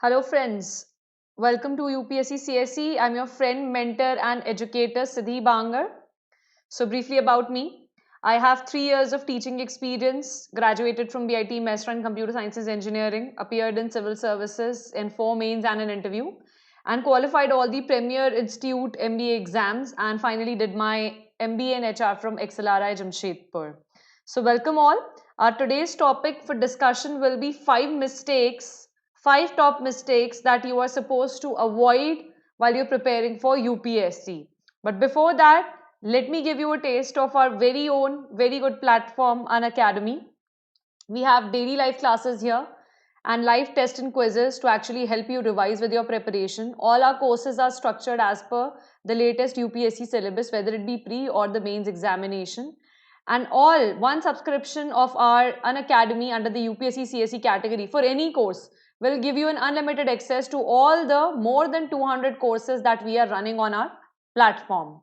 Hello friends, welcome to UPSC CSE. I'm your friend, mentor and educator Siddhi Bangard. So briefly about me, I have 3 years of teaching experience, graduated from BIT Master in Computer Sciences Engineering, appeared in civil services in 4 mains and an interview, and qualified all the Premier Institute MBA exams, and finally did my MBA in HR from XLRI Jamshedpur. So welcome all. Our today's topic for discussion will be 5 top mistakes that you are supposed to avoid while you're preparing for UPSC. But before that, let me give you a taste of our very own, very good platform, Unacademy. We have daily life classes here and live test and quizzes to actually help you revise with your preparation. All our courses are structured as per the latest UPSC syllabus, whether it be pre or the mains examination. And all one subscription of our Unacademy under the UPSC CSE category for any course will give you an unlimited access to all the more than 200 courses that we are running on our platform.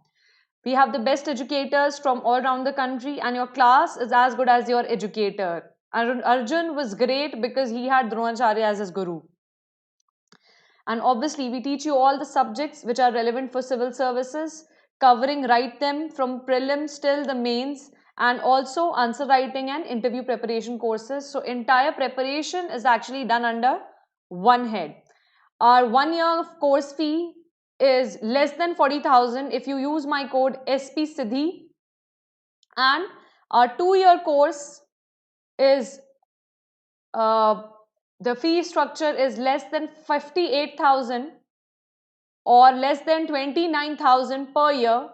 We have the best educators from all around the country, and your class is as good as your educator. Arjun was great because he had Dronacharya as his guru. And obviously, we teach you all the subjects which are relevant for civil services, covering write them from prelims till the mains, and also answer writing and interview preparation courses. So entire preparation is actually done under one head. Our 1 year of course fee is less than 40,000 if you use my code SP Siddhi, and our 2 year course is the fee structure is less than 58,000 or less than 29,000 per year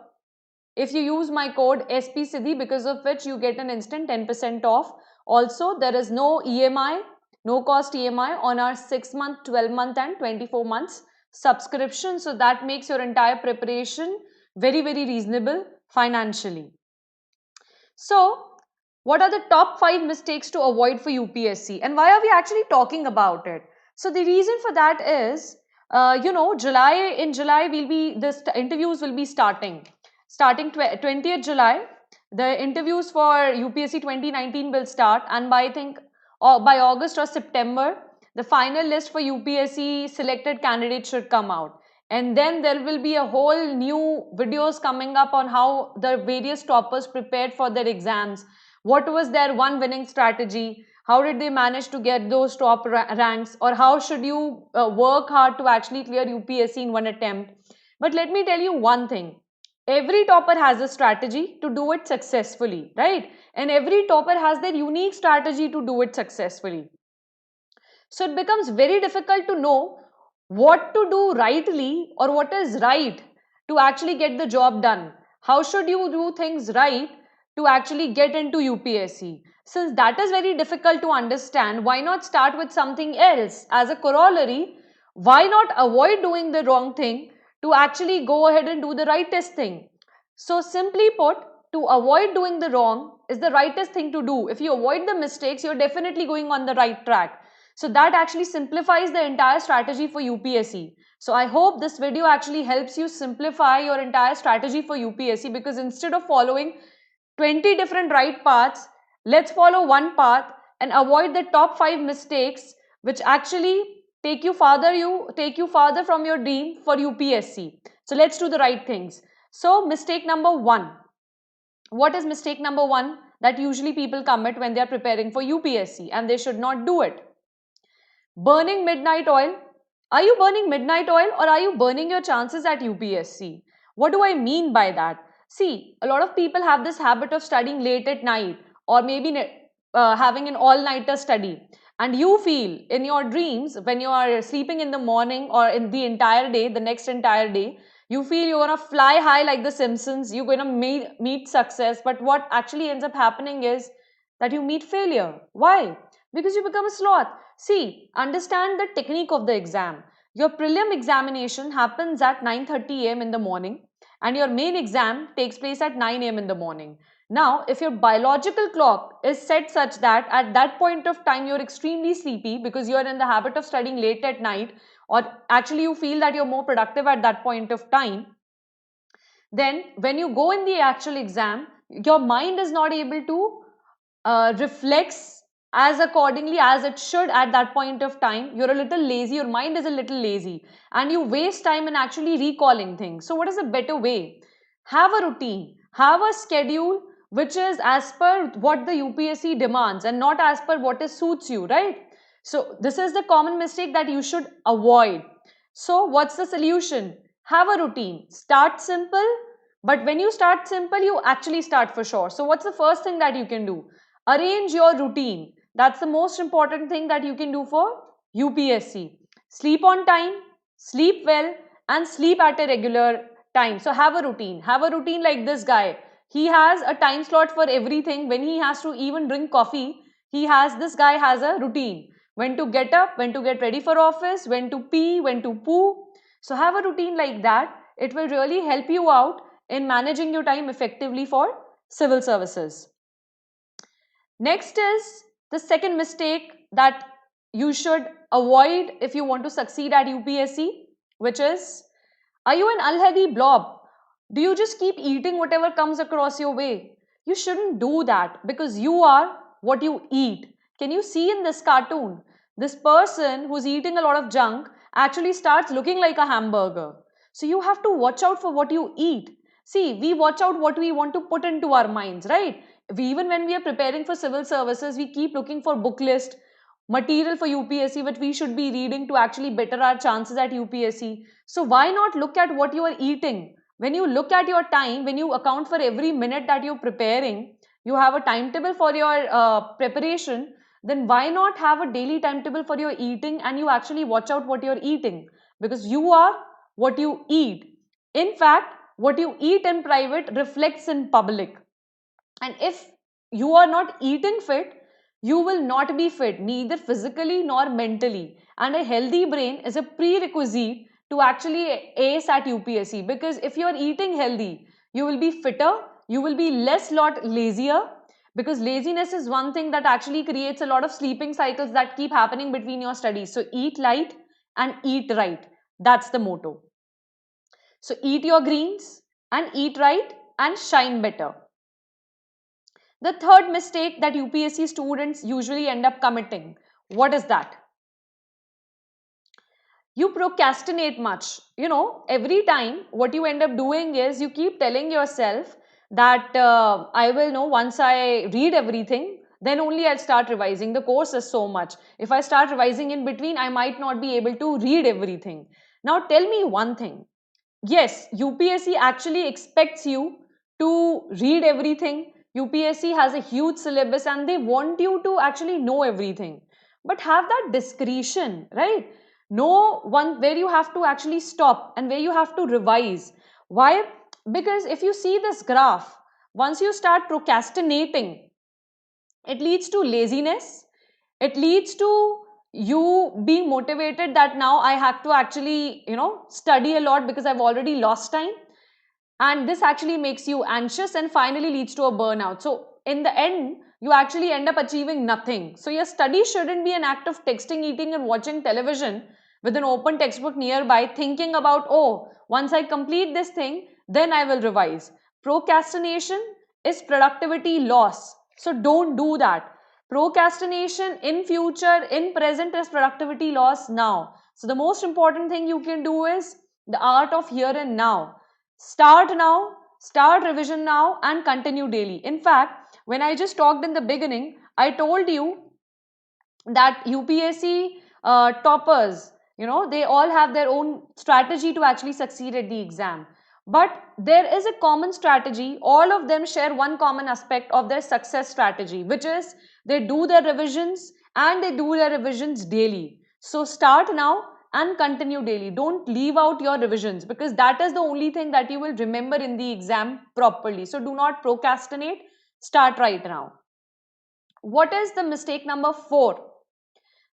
if you use my code SP Siddhi, because of which you get an instant 10% off. Also, there is no EMI, no cost EMI on our 6-month, 12-month and 24 months subscription. So that makes your entire preparation very, very reasonable financially. So what are the top 5 mistakes to avoid for UPSC, and why are we actually talking about it? So the reason for that is, in July the interviews will be starting 20th July. The interviews for UPSC 2019 will start, and by I think by August or September, the final list for UPSC selected candidates should come out. And then there will be a whole new videos coming up on how the various toppers prepared for their exams. What was their one winning strategy? How did they manage to get those top ranks? Or how should you work hard to actually clear UPSC in one attempt? But let me tell you one thing. Every topper has a strategy to do it successfully, right? And every topper has their unique strategy to do it successfully. So it becomes very difficult to know what to do rightly or what is right to actually get the job done. How should you do things right to actually get into UPSC? Since that is very difficult to understand, why not start with something else? As a corollary, why not avoid doing the wrong thing to actually go ahead and do the rightest thing? So simply put, to avoid doing the wrong is the rightest thing to do. If you avoid the mistakes, you're definitely going on the right track. So that actually simplifies the entire strategy for UPSC. So I hope this video actually helps you simplify your entire strategy for UPSC, because instead of following 20 different right paths, let's follow one path and avoid the top 5 mistakes which actually take you farther from your dream for UPSC. So let's do the right things. So mistake number 1. What is mistake number 1 that usually people commit when they are preparing for UPSC, and they should not do it? Burning midnight oil. Are you burning midnight oil, or are you burning your chances at UPSC? What do I mean by that? See, a lot of people have this habit of studying late at night, or maybe having an all-nighter study. And you feel in your dreams, when you are sleeping in the morning or in the entire day, the next entire day, you feel you're going to fly high like the Simpsons, you're going to meet success. But what actually ends up happening is that you meet failure. Why? Because you become a sloth. See, understand the technique of the exam. Your prelim examination happens at 9:30 a.m. in the morning, and your main exam takes place at 9 a.m. in the morning. Now, if your biological clock is set such that at that point of time you're extremely sleepy because you're in the habit of studying late at night, or actually you feel that you're more productive at that point of time, then when you go in the actual exam, your mind is not able to reflex as accordingly as it should at that point of time. You're a little lazy, your mind is a little lazy, and you waste time in actually recalling things. So what is a better way? Have a routine, have a schedule which is as per what the UPSC demands and not as per what is suits you, right? So this is the common mistake that you should avoid. So what's the solution? Have a routine. Start simple, but when you start simple, you actually start for sure. So what's the first thing that you can do? Arrange your routine. That's the most important thing that you can do for UPSC. Sleep on time, sleep well, and sleep at a regular time. So have a routine. Have a routine like this guy. He has a time slot for everything. When he has to even drink coffee, this guy has a routine. When to get up, when to get ready for office, when to pee, when to poo. So have a routine like that. It will really help you out in managing your time effectively for civil services. Next is the second mistake that you should avoid if you want to succeed at UPSC, which is, are you an unhealthy blob? Do you just keep eating whatever comes across your way? You shouldn't do that, because you are what you eat. Can you see in this cartoon? This person who's eating a lot of junk actually starts looking like a hamburger. So you have to watch out for what you eat. See, we watch out what we want to put into our minds, right? Even when we are preparing for civil services, we keep looking for book list, material for UPSC, which we should be reading to actually better our chances at UPSC. So why not look at what you are eating? When you look at your time, when you account for every minute that you're preparing, you have a timetable for your preparation, then why not have a daily timetable for your eating, and you actually watch out what you're eating, because you are what you eat. In fact, what you eat in private reflects in public. And if you are not eating fit, you will not be fit, neither physically nor mentally. And a healthy brain is a prerequisite to actually ace at UPSC, because if you are eating healthy, you will be fitter, you will be lot lazier, because laziness is one thing that actually creates a lot of sleeping cycles that keep happening between your studies. So eat light and eat right. That's the motto. So eat your greens and eat right and shine better. The third mistake that UPSC students usually end up committing, what is that? You procrastinate much. Every time what you end up doing is you keep telling yourself that I will know once I read everything, then only I'll start revising. The course is so much. If I start revising in between, I might not be able to read everything. Now tell me one thing. Yes, UPSC actually expects you to read everything. UPSC has a huge syllabus and they want you to actually know everything. But have that discretion, right? Know one where you have to actually stop and where you have to revise. Why? Because if you see this graph, once you start procrastinating, it leads to laziness. It leads to you being motivated that now I have to actually, study a lot because I've already lost time. And this actually makes you anxious and finally leads to a burnout. So in the end, you actually end up achieving nothing. So your study shouldn't be an act of texting, eating and watching television with an open textbook nearby, thinking about, oh, once I complete this thing, then I will revise. Procrastination is productivity loss. So don't do that. Procrastination in future, in present is productivity loss now. So the most important thing you can do is the art of here and now. Start now, start revision now and continue daily. In fact, when I just talked in the beginning, I told you that UPSC toppers, they all have their own strategy to actually succeed at the exam. But there is a common strategy. All of them share one common aspect of their success strategy, which is they do their revisions and they do their revisions daily. So start now and continue daily. Don't leave out your revisions, because that is the only thing that you will remember in the exam properly. So do not procrastinate. Start right now. What is the mistake number 4?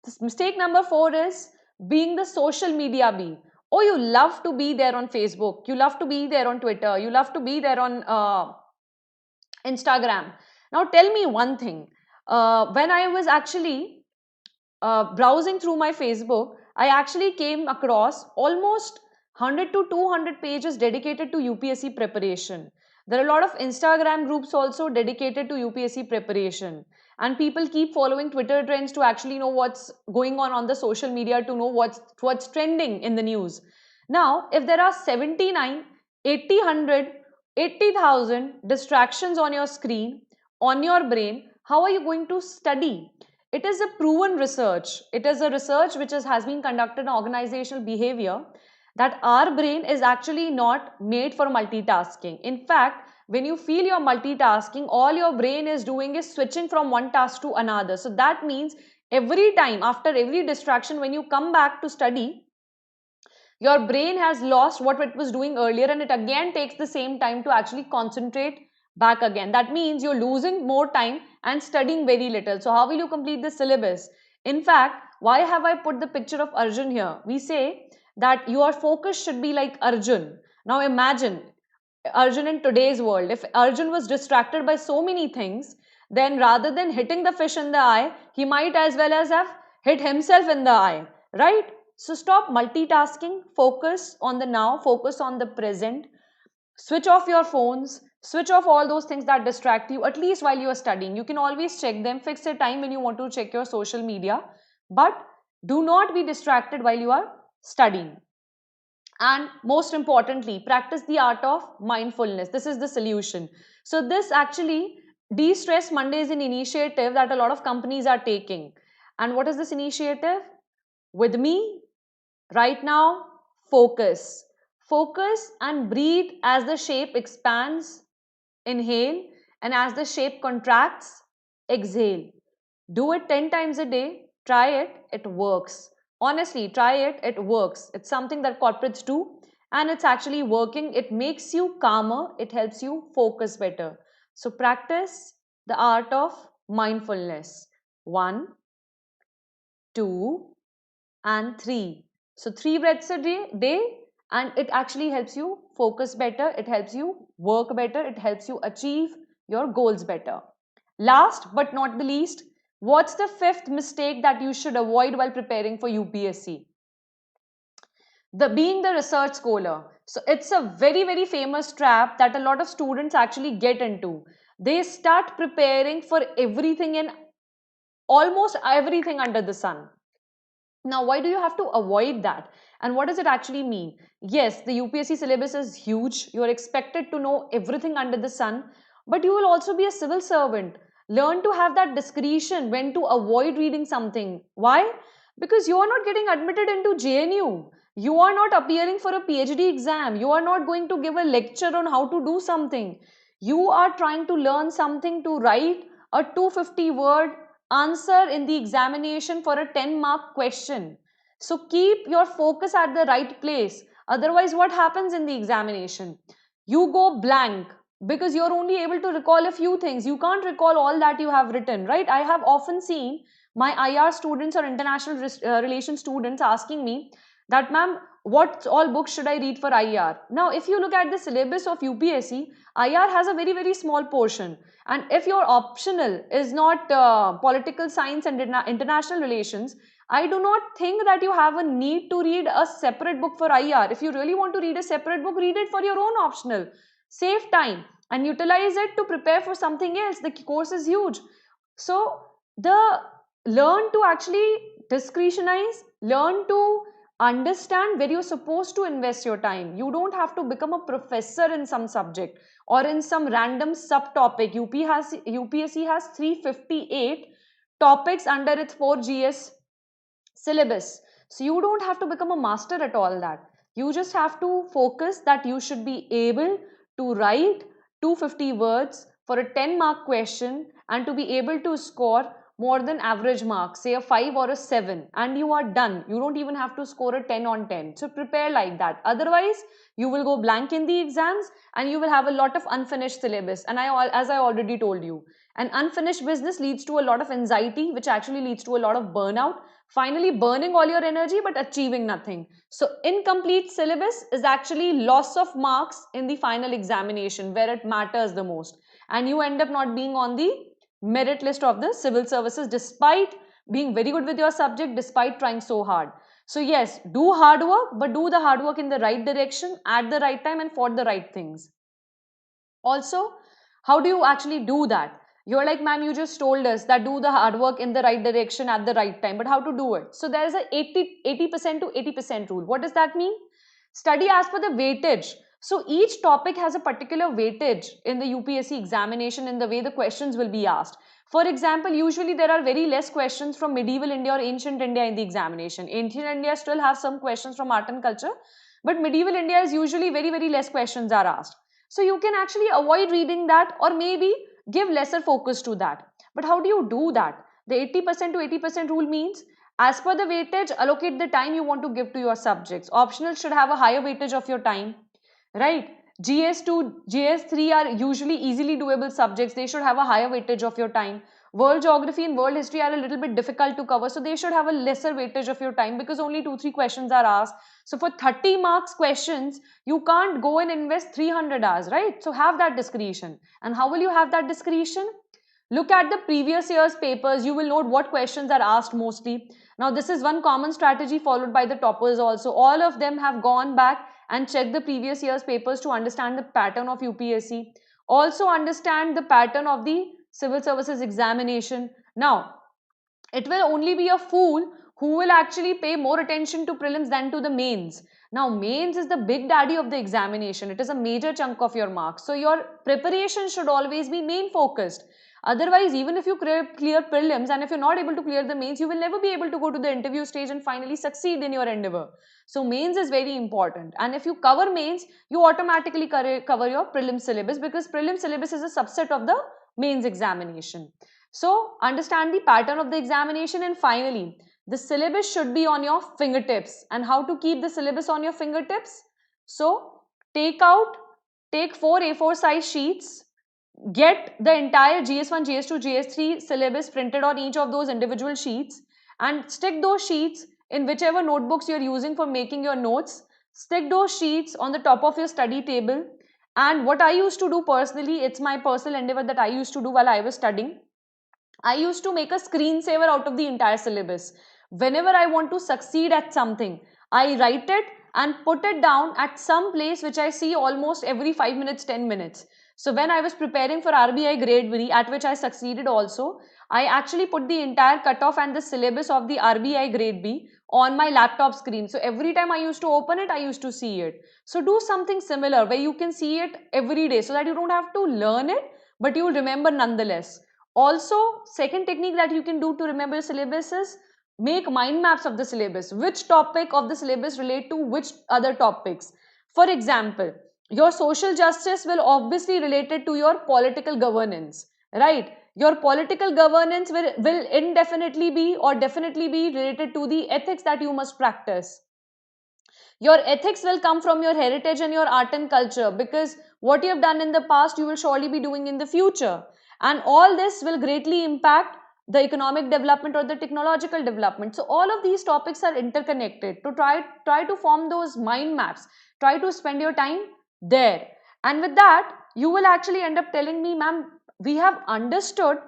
This mistake number 4 is being the social media bee. Oh, you love to be there on Facebook. You love to be there on Twitter. You love to be there on Instagram. Now tell me one thing. When I was actually browsing through my Facebook, I actually came across almost 100 to 200 pages dedicated to UPSC preparation. There are a lot of Instagram groups also dedicated to UPSC preparation. and people keep following Twitter trends to actually know what's going on the social media, to know what's trending in the news. Now, if there are 79, 80, 100, 80,000 distractions on your screen, on your brain, how are you going to study? It is a proven research. It is a research which has been conducted on organizational behavior, that our brain is actually not made for multitasking. In fact, when you feel you're multitasking, all your brain is doing is switching from one task to another. So that means every time, after every distraction, when you come back to study, your brain has lost what it was doing earlier, and it again takes the same time to actually concentrate back again. That means you're losing more time and studying very little. So how will you complete the syllabus? In fact, why have I put the picture of Arjun here? We say that your focus should be like Arjun. Now imagine Arjun in today's world. If Arjun was distracted by so many things, then rather than hitting the fish in the eye, he might as well as have hit himself in the eye, right? So stop multitasking, focus on the now, focus on the present, switch off your phones, switch off all those things that distract you, at least while you are studying. You can always check them, fix a time when you want to check your social media, but do not be distracted while you are studying. And most importantly, practice the art of mindfulness. This is the solution. So this actually, De-Stress Monday is an initiative that a lot of companies are taking. And what is this initiative? With me, right now, focus. Focus and breathe as the shape expands, inhale, and as the shape contracts, exhale. Do it 10 times a day. Try it. It works. Honestly, try it. It works. It's something that corporates do, and it's actually working. It makes you calmer. It helps you focus better. So practice the art of mindfulness. 1, 2, and 3. So 3 breaths a day, and it actually helps you focus better. It helps you work better. It helps you achieve your goals better. Last but not the least, what's the 5th mistake that you should avoid while preparing for UPSC? Being the research scholar. So it's a very famous trap that a lot of students actually get into. They start preparing for everything and almost everything under the sun. Now, why do you have to avoid that? And what does it actually mean? Yes, the UPSC syllabus is huge. You are expected to know everything under the sun, but you will also be a civil servant. Learn to have that discretion when to avoid reading something. Why? Because you are not getting admitted into JNU. You are not appearing for a PhD exam. You are not going to give a lecture on how to do something. You are trying to learn something to write a 250-word answer in the examination for a 10-mark question. So keep your focus at the right place. Otherwise, what happens in the examination? You go blank because you're only able to recall a few things. You can't recall all that you have written, right? I have often seen my IR students or international relations students asking me that, ma'am, what all books should I read for IR? Now, if you look at the syllabus of UPSC, IR has a very small portion. And if your optional is not political science and international relations, I do not think that you have a need to read a separate book for IR. If you really want to read a separate book, read it for your own optional. Save time and utilize it to prepare for something else. The course is huge. So learn to actually discretionize, learn to understand where you're supposed to invest your time. You don't have to become a professor in some subject or in some random subtopic. UPSC has 358 topics under its 4GS syllabus. So you don't have to become a master at all that. You just have to focus that you should be able to write 250 words for a 10-mark question and to be able to score more than average marks, say a 5 or a 7, and you are done. You don't even have to score a 10 on 10. So prepare like that. Otherwise, you will go blank in the exams and you will have a lot of unfinished syllabus. And as I already told you, an unfinished business leads to a lot of anxiety, which actually leads to a lot of burnout. Finally, burning all your energy but achieving nothing. So incomplete syllabus is actually loss of marks in the final examination where it matters the most. And you end up not being on the merit list of the civil services despite being very good with your subject, despite trying so hard. So yes, do hard work, but do the hard work in the right direction, at the right time and for the right things. Also, how do you actually do that? You're like, ma'am, you just told us that do the hard work in the right direction at the right time, but how to do it? So there is a 80% to 80% rule. What does that mean? Study as per the weightage. So each topic has a particular weightage in the UPSC examination in the way the questions will be asked. For example, usually there are very less questions from medieval India or ancient India in the examination. Ancient India still have some questions from art and culture, but medieval India is usually very less questions are asked. So you can actually avoid reading that or maybe give lesser focus to that. But how do you do that? The 80% to 80% rule means as per the weightage, allocate the time you want to give to your subjects. Optional should have a higher weightage of your time, right? GS2, GS3 are usually easily doable subjects. They should have a higher weightage of your time. World geography and world history are a little bit difficult to cover, so they should have a lesser weightage of your time because only 2-3 questions are asked. So for 30 marks questions, you can't go and invest 300 hours, right? So have that discretion. And how will you have that discretion? Look at the previous year's papers. You will note what questions are asked mostly. Now, this is one common strategy followed by the toppers also. All of them have gone back and checked the previous year's papers to understand the pattern of UPSC. Also understand the pattern of the civil services examination. Now, it will only be a fool who will actually pay more attention to prelims than to the mains. Now, mains is the big daddy of the examination. It is a major chunk of your marks. So, your preparation should always be main focused. Otherwise, even if you clear prelims and if you're not able to clear the mains, you will never be able to go to the interview stage and finally succeed in your endeavor. So, mains is very important. And if you cover mains, you automatically cover your prelim syllabus because prelim syllabus is a subset of the mains examination. So, understand the pattern of the examination, and finally, the syllabus should be on your fingertips. And how to keep the syllabus on your fingertips? So, take 4 A4 size sheets, get the entire GS1, GS2, GS3 syllabus printed on each of those individual sheets and stick those sheets in whichever notebooks you're using for making your notes. Stick those sheets on the top of your study table. And what I used to do personally, it's my personal endeavor that I used to do while I was studying. I used to make a screensaver out of the entire syllabus. Whenever I want to succeed at something, I write it and put it down at some place which I see almost every 5 minutes, 10 minutes. So when I was preparing for RBI grade B, at which I succeeded also, I actually put the entire cutoff and the syllabus of the RBI grade B on my laptop screen. So every time I used to open it, I used to see it. So do something similar where you can see it every day so that you don't have to learn it, but you will remember nonetheless. Also, second technique that you can do to remember syllabus is make mind maps of the syllabus. Which topic of the syllabus relate to which other topics? For example, your social justice will obviously related to your political governance, right? Your political governance will indefinitely be or definitely be related to the ethics that you must practice. Your ethics will come from your heritage and your art and culture because what you have done in the past, you will surely be doing in the future. And all this will greatly impact the economic development or the technological development. So all of these topics are interconnected. To try to form those mind maps. Try to spend your time there. And with that, you will actually end up telling me, ma'am, we have understood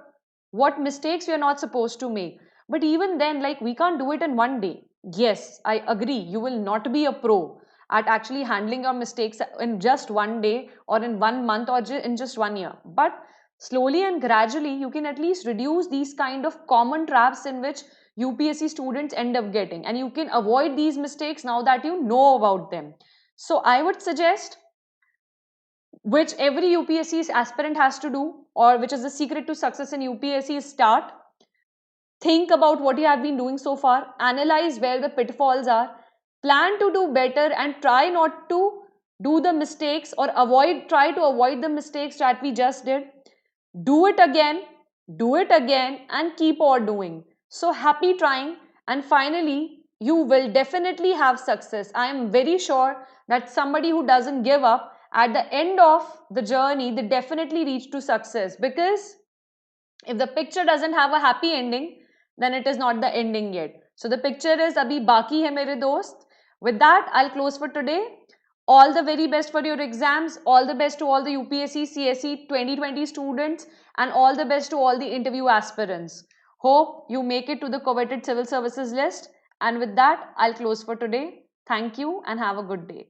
what mistakes we are not supposed to make. But even then, like, we can't do it in one day. Yes, I agree. You will not be a pro at actually handling your mistakes in just one day or in 1 month or in just 1 year. But slowly and gradually, you can at least reduce these kind of common traps in which UPSC students end up getting. And you can avoid these mistakes now that you know about them. So I would suggest, which every UPSC aspirant has to do, or which is the secret to success in UPSC, is start. Think about what you have been doing so far, analyze where the pitfalls are, plan to do better and try not to do the mistakes or try to avoid the mistakes that we just did. Do it again and keep on doing. So happy trying, and finally you will definitely have success. I am very sure that somebody who doesn't give up at the end of the journey, they definitely reach to success, because if the picture doesn't have a happy ending, then it is not the ending yet. So the picture is abhi baki hai mere dost. With that, I'll close for today. All the very best for your exams. All the best to all the UPSC CSE 2020 students, and all the best to all the interview aspirants. Hope you make it to the coveted civil services list. And with that, I'll close for today. Thank you and have a good day.